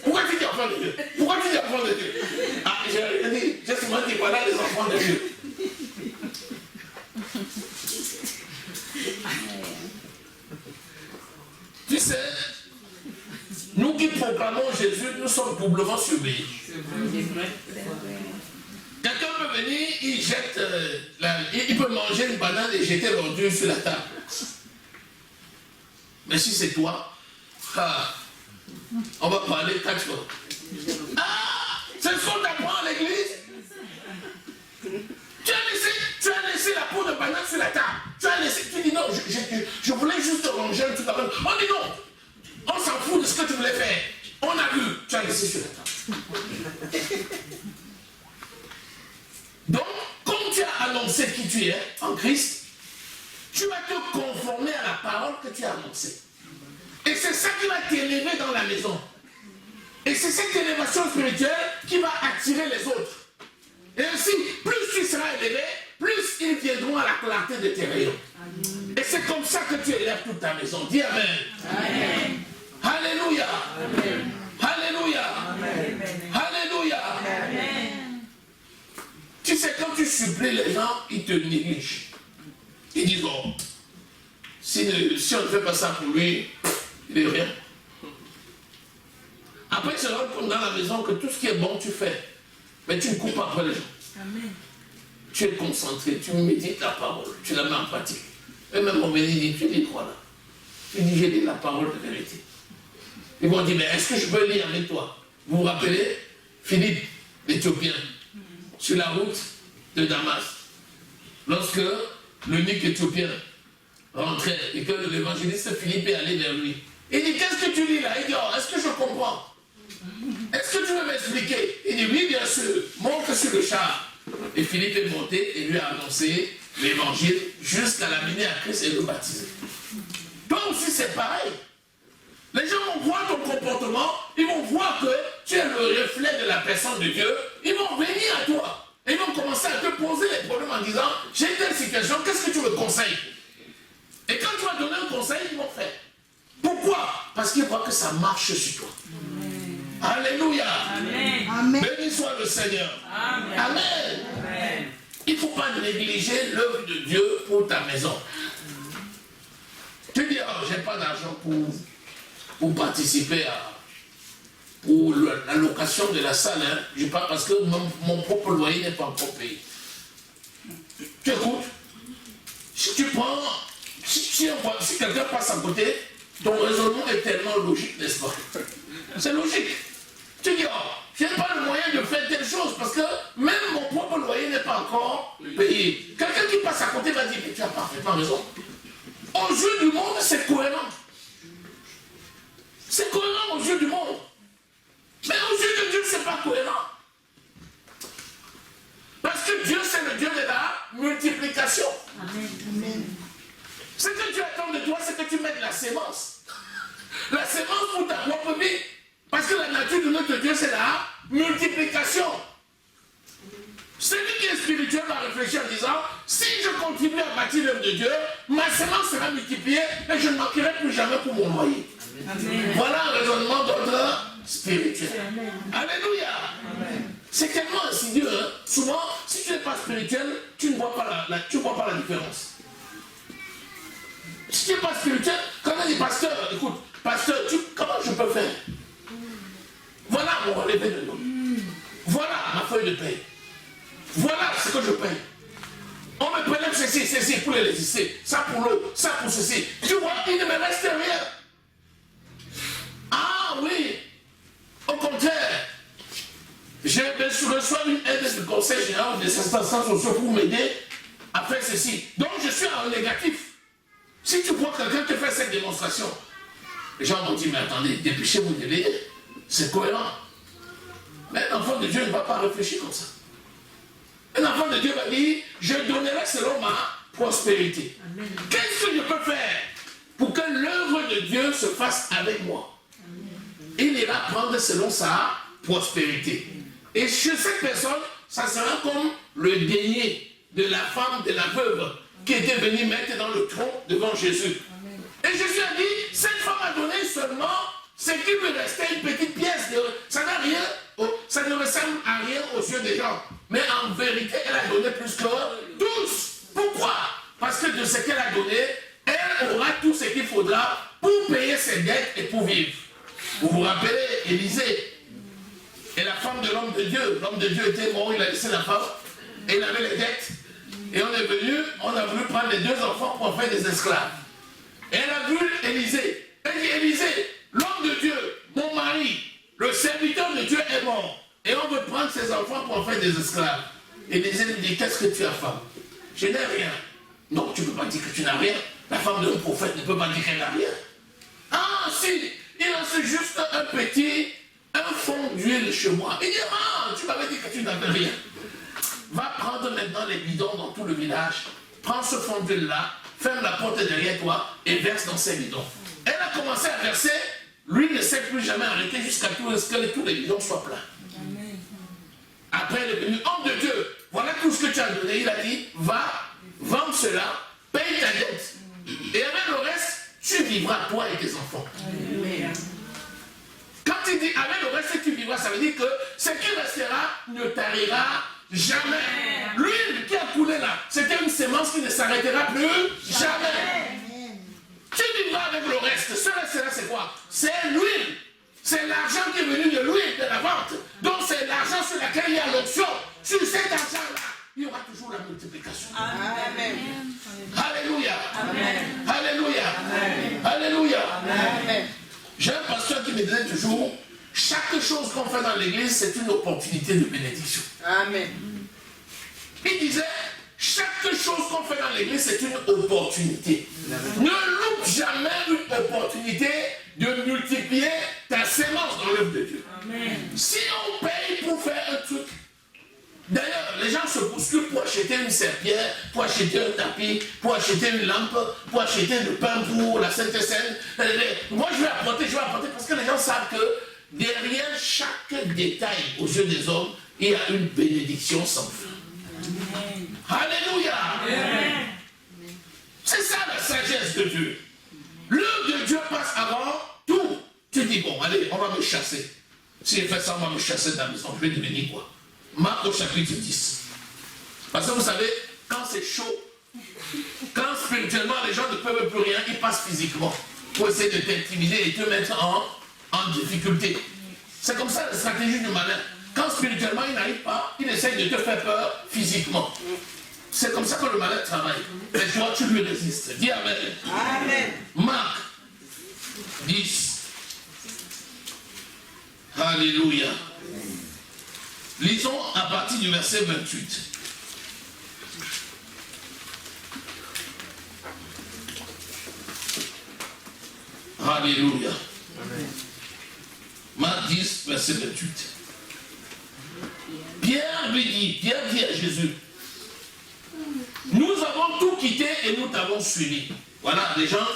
Pourquoi tu dis enfant de Dieu? Pourquoi tu dis enfant de Dieu? Ah, j'ai rien dit, j'ai souvent dit, voilà les enfants de Dieu. Tu sais, nous qui proclamons Jésus, nous sommes doublement surveillés. Quelqu'un peut venir, il jette, il peut manger une banane et jeter l'ordure sur la table. Mais si c'est toi, on va parler 4 fois. Ah, c'est ce qu'on t'apprend à l'église. Tu as laissé la peau de banane sur la table. Tu as laissé, tu dis non, je voulais juste ranger un truc. On dit non, on s'en fout de ce que tu voulais faire. On a vu, tu as laissé sur la table. Donc, comme tu as annoncé qui tu es en Christ, tu vas te conformer à la parole que tu as annoncée. Et c'est ça qui va t'élever dans la maison. Et c'est cette élévation spirituelle qui va attirer les autres. Et ainsi, plus tu seras élevé, plus ils viendront à la clarté de tes rayons. Amen. Et c'est comme ça que tu élèves toute ta maison. Dis Amen. Amen. Alléluia. Amen. Alléluia. Amen. Alléluia. Amen. Tu sais, quand tu supplies les gens, ils te négligent. Ils disent, oh, si on ne fait pas ça pour lui, il n'est rien. Après, ils se rendent compte dans la maison que tout ce qui est bon, tu fais. Mais tu ne coupes pas après les gens. Amen. Tu es concentré, tu médites la parole, tu la mets en pratique. Et même on me dit, tu dis quoi là? Tu dis, j'ai dit la parole de vérité. Ils vont dire, mais est-ce que je peux lire avec toi? Vous vous rappelez Philippe, l'Éthiopien, sur la route de Damas, lorsque l'eunuque éthiopien rentrait et que l'évangéliste Philippe est allé vers lui. Il dit, qu'est-ce que tu lis là? Il dit, oh, est-ce que je comprends? Est-ce que tu veux m'expliquer? Il dit, oui, bien sûr, monte sur le char. Et Philippe est monté et lui a annoncé l'évangile jusqu'à l'amener à Christ et le baptiser. Toi aussi, c'est pareil. Les gens vont voir ton comportement, ils vont voir que tu es le reflet de la personne de Dieu, ils vont venir à toi. Et ils vont commencer à te poser les problèmes en disant, j'ai telle situation, qu'est-ce que tu me conseilles? Et quand tu vas donner un conseil, ils vont faire. Pourquoi? Parce qu'ils voient que ça marche sur toi. Alléluia. Amen. Béni soit le Seigneur. Amen. Amen. Amen. Il ne faut pas négliger l'œuvre de Dieu pour ta maison. Tu dis, oh, je n'ai pas d'argent pour participer pour la location de la salle. Hein. Je parle parce que mon propre loyer n'est pas encore payé. Tu écoutes? Si tu prends Si quelqu'un passe à côté, ton raisonnement est tellement logique, n'est-ce pas? C'est logique. Tu dis, oh, je n'ai pas le moyen de faire telle chose parce que même mon propre loyer n'est pas encore payé. Quelqu'un qui passe à côté va dire, mais tu as parfaitement raison. Aux yeux du monde, c'est cohérent. C'est cohérent aux yeux du monde. Mais aux yeux de Dieu, ce n'est pas cohérent. Parce que Dieu, c'est le Dieu de la multiplication. Amen. Ce que Dieu attend de toi, c'est que tu mettes la sémence. La sémence pour ta propre vie. Parce que la nature de notre Dieu, c'est la multiplication. Celui qui est spirituel va réfléchir en disant, si je continue à bâtir l'œuvre de Dieu, ma sémence sera multipliée et je ne manquerai plus jamais pour mon loyer. Amen. Voilà un raisonnement d'ordre spirituel. Amen. Alléluia. Amen. C'est tellement insidieux. Hein? Souvent, si tu n'es pas spirituel, tu ne vois pas la différence. Si tu n'es pas spirituel, quand on dit pasteur, écoute, pasteur, comment je peux faire? Voilà mon relevé de l'eau. Voilà ma feuille de paie. Voilà ce que je paye. On me prélève ceci pour l'électricité, ça pour l'eau, ça pour ceci. Tu vois, il ne me reste rien. Ah oui, au contraire, je reçois une aide du conseil général des assistants sociaux pour m'aider à faire ceci. Donc je suis en négatif. Si tu vois quelqu'un te fait cette démonstration, les gens vont dire, mais attendez, dépêchez-vous de l'aider. C'est cohérent. Mais un enfant de Dieu ne va pas réfléchir comme ça. Un enfant de Dieu va dire, je donnerai selon ma prospérité. Qu'est-ce que je peux faire pour que l'œuvre de Dieu se fasse avec moi? Il ira prendre selon sa prospérité. Et chez cette personne, ça sera comme le denier de la femme, de la veuve, qui était venue mettre dans le tronc devant Jésus. Et Jésus a dit, cette femme a donné seulement ce qui lui restait, une petite pièce. Ça n'a rien, ça ne ressemble à rien aux yeux des gens. Mais en vérité, elle a donné plus que tous. Pourquoi? Parce que de ce qu'elle a donné, elle aura tout ce qu'il faudra pour payer ses dettes et pour vivre. Vous vous rappelez Élisée et la femme de l'homme de Dieu. L'homme de Dieu était mort, il a laissé la femme et il avait les dettes. Et on est venu, on a voulu prendre les deux enfants pour en faire des esclaves. Et elle a vu Élisée. Elle dit, Élisée, l'homme de Dieu, mon mari, le serviteur de Dieu est mort. Et on veut prendre ses enfants pour en faire des esclaves. Élisée lui dit, qu'est-ce que tu as, femme? Je n'ai rien. Non, tu ne peux pas dire que tu n'as rien. La femme d'un prophète ne peut pas dire qu'elle n'a rien. Ah, si, il reste juste un fond d'huile chez moi. Il dit, ah, tu m'avais dit que tu n'avais rien. Va prendre maintenant les bidons dans tout le village. Prends ce fond d'huile-là, ferme la porte derrière toi et verse dans ces bidons. Elle a commencé à verser, lui ne s'est plus jamais arrêté jusqu'à ce que tous les bidons soient pleins. Amen. Après, elle est venue, homme de Dieu, voilà tout ce que tu as donné. Il a dit, va, vends cela, paye ta dette. Et avec le reste, tu vivras toi et tes enfants. Amen. Quand il dit avec le reste, tu vivras, ça veut dire que ce qui restera ne tarira jamais. L'huile qui a coulé là, c'était une sémence qui ne s'arrêtera plus jamais. Tu vivras avec le reste. Ce reste-là, c'est quoi? C'est l'huile. C'est l'argent qui est venu de l'huile, de la vente. Donc c'est l'argent sur lequel il y a l'option. Sur cet argent-là, il y aura toujours la multiplication. Amen. Alléluia. Amen. Alléluia. Amen. Alléluia. Amen. J'ai un pasteur qui me disait toujours, chaque chose qu'on fait dans l'église, c'est une opportunité de bénédiction. Amen. Il disait, chaque chose qu'on fait dans l'église, c'est une opportunité. Ne loupe jamais une opportunité de multiplier ta sémence dans l'œuvre de Dieu. Amen. Si on paye pour faire un truc, d'ailleurs, les gens se bousculent pour acheter une serpillère, pour acheter un tapis, pour acheter une lampe, pour acheter du pain pour la Sainte Seine. Moi, je vais apporter parce que les gens savent que derrière chaque détail aux yeux des hommes, il y a une bénédiction sans fin. Amen. Alléluia. Amen. C'est ça la sagesse de Dieu. L'œuvre de Dieu passe avant tout. Tu dis, bon, allez, on va me chasser. Si je fais ça, on va me chasser de la maison. Je vais devenir quoi? Marc au chapitre 10. Parce que vous savez, quand c'est chaud, quand spirituellement les gens ne peuvent plus rien, ils passent physiquement pour essayer de t'intimider et te mettre en difficulté. C'est comme ça la stratégie du malin. Quand spirituellement il n'arrive pas, il essaye de te faire peur physiquement. C'est comme ça que le malin travaille. Mais toi, tu lui résistes. Dis Amen. Amen. Marc 10. Alléluia. Lisons à partir du verset 28. Alléluia. Marc 10, verset 28. Pierre dit à Jésus, nous avons tout quitté et nous t'avons suivi. Voilà, les gens,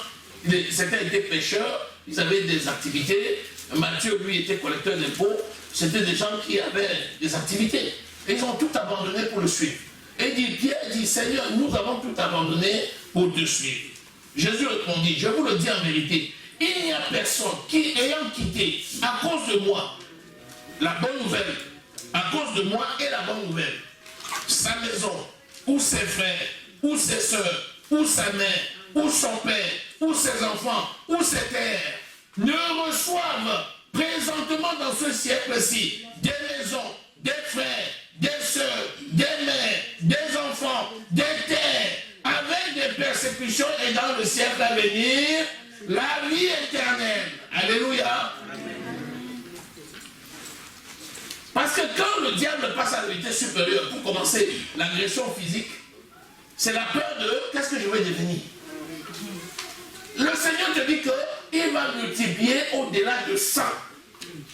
certains étaient pêcheurs, ils avaient des activités. Matthieu, lui, était collecteur d'impôts. C'était des gens qui avaient des activités. Et ils ont tout abandonné pour le suivre. Et Pierre dit, Seigneur, nous avons tout abandonné pour te suivre. Jésus répondit, je vous le dis en vérité, il n'y a personne qui, ayant quitté à cause de moi, la bonne nouvelle, à cause de moi et la bonne nouvelle, sa maison, ou ses frères, ou ses soeurs, ou sa mère, ou son père, ou ses enfants, ou ses terres, ne reçoivent présentement dans ce siècle-ci des maisons, des frères, des soeurs, des mères, des enfants, des terres, avec des persécutions et dans le siècle à venir, la vie éternelle. Alléluia. Parce que quand le diable passe à l'évité supérieure, pour commencer l'agression physique, c'est la peur de qu'est-ce que je vais devenir. Le Seigneur te dit qu'il va multiplier au-delà de 100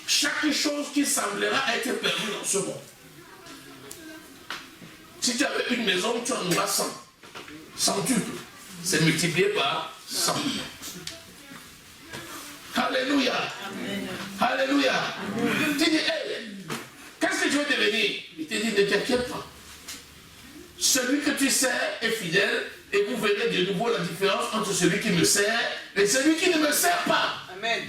chaque chose qui semblera être perdue dans ce monde. Si tu avais une maison, tu en auras 100. 100 tubes. C'est multiplié par 100. Alléluia. Amen. Alléluia. Amen. Tu dis, hey, qu'est-ce que je vais devenir? Il te dit, ne t'inquiète pas. Celui que tu sers est fidèle et vous verrez de nouveau la différence entre celui qui me sert et celui qui ne me sert pas. Amen.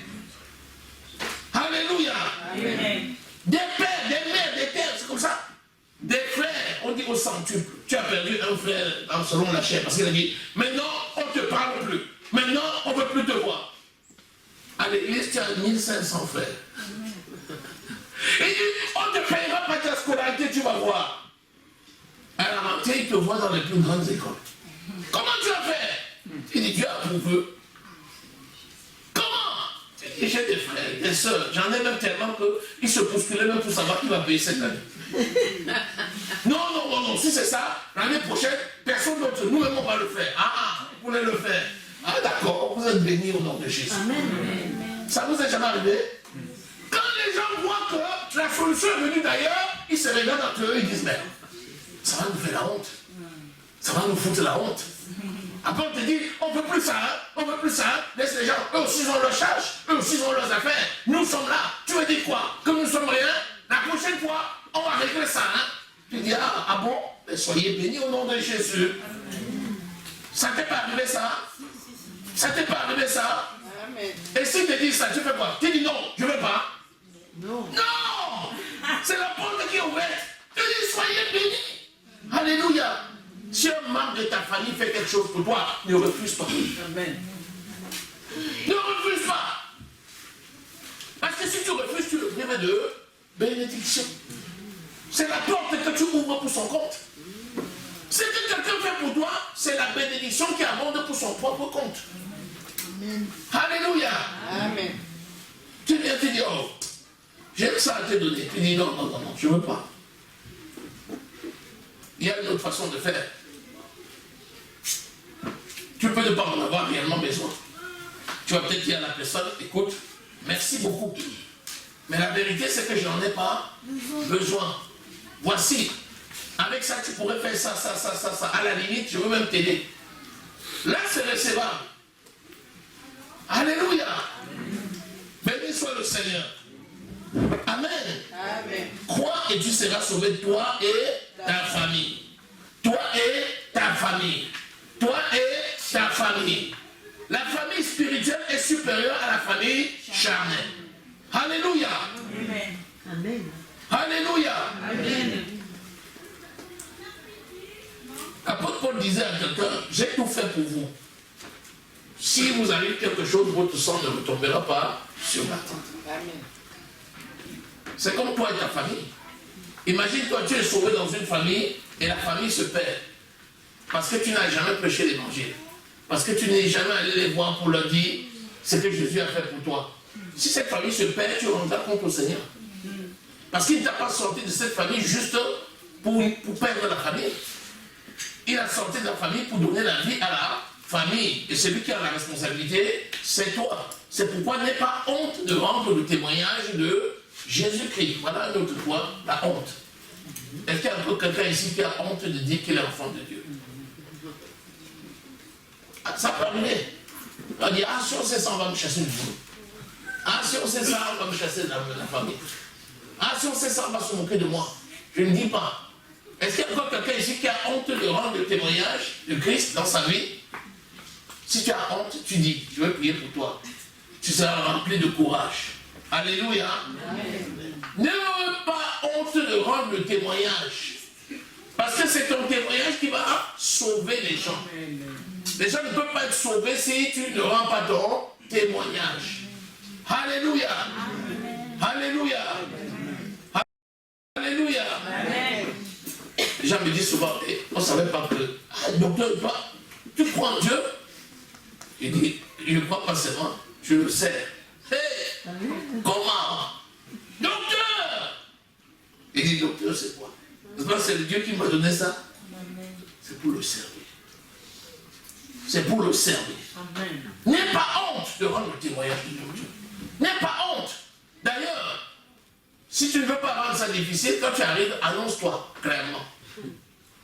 Alléluia. Amen. Des pères, des mères, des pères, c'est comme ça. Des frères, on dit au centuple. Tu as perdu un frère selon la chair parce qu'il a dit, maintenant on ne te parle plus. Maintenant on ne veut plus te voir. À l'église, tu as 1500 frères. Et on ne te payera pas ta scolarité, tu vas voir. À la rentrée, il te voit dans les plus grandes écoles. Comment tu as fait? Il dit, Dieu a approuvé. Comment? J'ai des frères, des soeurs, j'en ai même tellement qu'ils se bousculaient même pour savoir qui va payer cette année. Non, si c'est ça, l'année prochaine, personne d'autre, nous-mêmes on va le faire. Ah, vous voulez le faire? Ah d'accord, vous êtes bénis au nom de Jésus. Amen. Ça vous est jamais arrivé? Quand les gens voient que la solution est venue d'ailleurs, ils se regardent entre eux et ils disent, mais ça va nous faire la honte. Ça va nous foutre la honte. Après on te dit, on ne peut plus ça, hein? On ne peut plus ça, hein? Laisse les gens, eux aussi ils ont leurs charges, eux aussi ils ont leurs affaires. Nous sommes là, tu veux dire quoi? Que nous ne sommes rien? La prochaine fois, on va régler ça, hein? Tu dis, ah bon? Mais soyez bénis au nom de Jésus. Ça t'est pas arrivé ça? Ça t'est pas arrivé ça? Amen. Et si tu dis ça, tu fais quoi? Tu dis non, je ne veux pas. Non. Non! C'est la porte qui est ouverte. Tu dis soyez bénis. Alléluia. Si un membre de ta famille fait quelque chose pour toi, ne refuse pas. Amen. Ne refuse pas. Parce que si tu refuses, tu le prives de bénédiction. C'est la porte que tu ouvres pour son compte. Ce que quelqu'un fait pour toi, c'est la bénédiction qui abonde pour son propre compte. Amen. Alléluia. Amen. Tu viens te dire, oh, j'aime ça à te donner. Tu dis non, je ne veux pas. Il y a une autre façon de faire. Tu peux ne pas en avoir réellement besoin. Tu vas peut-être dire à la personne, écoute, merci beaucoup. Mais la vérité, c'est que je n'en ai pas besoin. Voici, avec ça, tu pourrais faire ça. À la limite, je veux même t'aider. Là, c'est recevable. Alléluia. Béni soit le Seigneur. Amen. Amen. Crois et tu seras sauvé, toi et ta famille. Toi et ta famille. Toi et ta famille. La famille spirituelle est supérieure à la famille charnelle. Alléluia. Amen. Amen. Alléluia. Amen. L'apôtre Paul disait à quelqu'un, j'ai tout fait pour vous. Si vous arrive quelque chose, votre sang ne retombera pas sur la tente. Amen. C'est comme toi et ta famille. Imagine-toi, tu es sauvé dans une famille et la famille se perd. parce que tu n'as jamais prêché l'évangile. Parce que tu n'es jamais allé les voir pour leur dire ce que Jésus a fait pour toi. Si cette famille se perd, tu rendras compte au Seigneur. Parce qu'il ne t'a pas sorti de cette famille juste pour perdre la famille. Il a sorti de la famille pour donner la vie à la famille. Et celui qui a la responsabilité, c'est toi. C'est pourquoi n'aie pas honte de rendre le témoignage de Jésus-Christ. Voilà une autre fois, la honte. Est-ce qu'il y a quelqu'un ici qui a honte de dire qu'il est enfant de Dieu? Ça peut arriver. On dit, ah, si on sait ça, on va me chasser du boulot. Ah, si on sait ça, on va me chasser de la famille. Ah, si on sait ça, on va se moquer de moi. Je ne dis pas. Est-ce qu'il y a encore quelqu'un ici qui a honte de rendre le témoignage de Christ dans sa vie? Si tu as honte, tu dis, je vais prier pour toi. Tu seras rempli de courage. Alléluia. N'aie pas honte de rendre le témoignage. Parce que c'est ton témoignage qui va sauver les gens. Les gens ne peuvent pas être sauvés si tu ne rends pas ton témoignage. Alléluia. Alléluia. Alléluia. Les gens me disent souvent, on ne savait pas que, ah, docteur, tu crois en Dieu? Il dit, je ne crois pas seulement, je le sais. Hey, comment? Docteur! Il dit, docteur, c'est quoi? C'est le Dieu qui m'a donné ça. C'est pour le servir. C'est pour le servir. N'aie pas honte de rendre le témoignage de ton Dieu. N'aie pas honte. D'ailleurs, si tu ne veux pas rendre ça difficile, quand tu arrives, annonce-toi clairement.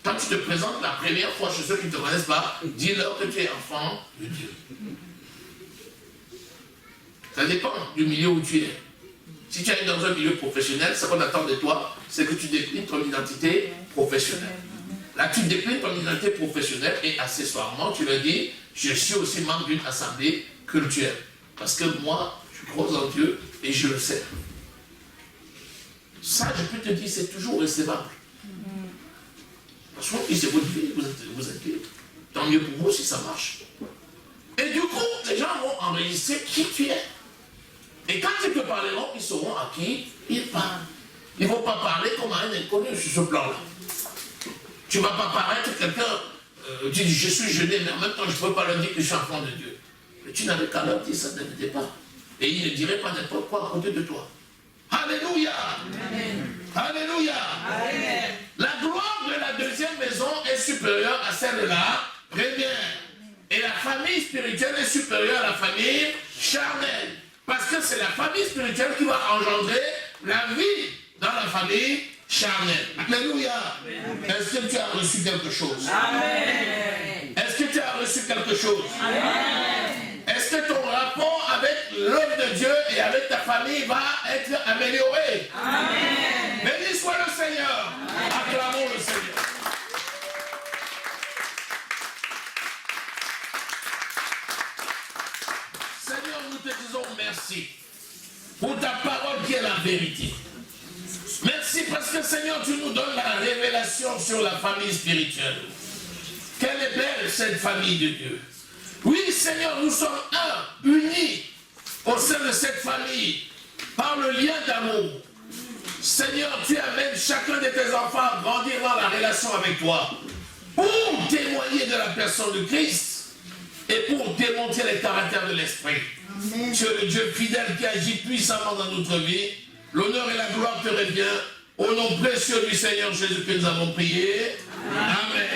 Quand tu te présentes la première fois chez ceux qui ne te connaissent pas, dis-leur que tu es enfant de Dieu. Ça dépend du milieu où tu es. Si tu es dans un milieu professionnel, ce qu'on attend de toi, c'est que tu déclines ton identité professionnelle. Là, tu déclines ton identité professionnelle et accessoirement, tu leur dis, je suis aussi membre d'une assemblée culturelle. Parce que moi, je crois en Dieu et je le sais. Ça, je peux te dire, c'est toujours recevable. Parce que c'est votre vie, vous êtes libre. Tant mieux pour vous si ça marche. Et du coup, les gens vont enregistrer qui tu es. Et quand ils te parleront, ils sauront à qui ils parlent. Ils ne vont pas parler comme à un inconnu sur ce plan-là. Tu ne vas pas paraître quelqu'un, tu dis je suis jeune, mais en même temps je ne peux pas leur dire que je suis enfant de Dieu. Mais tu n'avais qu'à leur dire ça dès le départ. Et ils ne diraient pas n'importe quoi à côté de toi. Alléluia. Amen. Alléluia. Amen. La gloire de la deuxième maison est supérieure à celle de la première. Et la famille spirituelle est supérieure à la famille charnelle. Parce que c'est la famille spirituelle qui va engendrer la vie dans la famille charnelle. Alléluia. Est-ce que tu as reçu quelque chose? Amen. Est-ce que tu as reçu quelque chose? Amen. Est-ce que ton rapport avec l'homme de Dieu et avec ta famille va être amélioré? Amen. Béni soit le Seigneur. Amen. Acclamons le Seigneur. Seigneur, nous te disons merci pour ta parole qui est la vérité. Merci parce que Seigneur, tu nous donnes la révélation sur la famille spirituelle. Quelle est belle cette famille de Dieu. Oui, Seigneur, nous sommes unis au sein de cette famille par le lien d'amour. Seigneur, tu amènes chacun de tes enfants à grandir dans la relation avec toi pour témoigner de la personne de Christ et pour démontrer les caractères de l'Esprit. Tu es le Dieu fidèle qui agit puissamment dans notre vie. L'honneur et la gloire te revient. Au nom précieux du Seigneur Jésus que nous avons prié. Amen.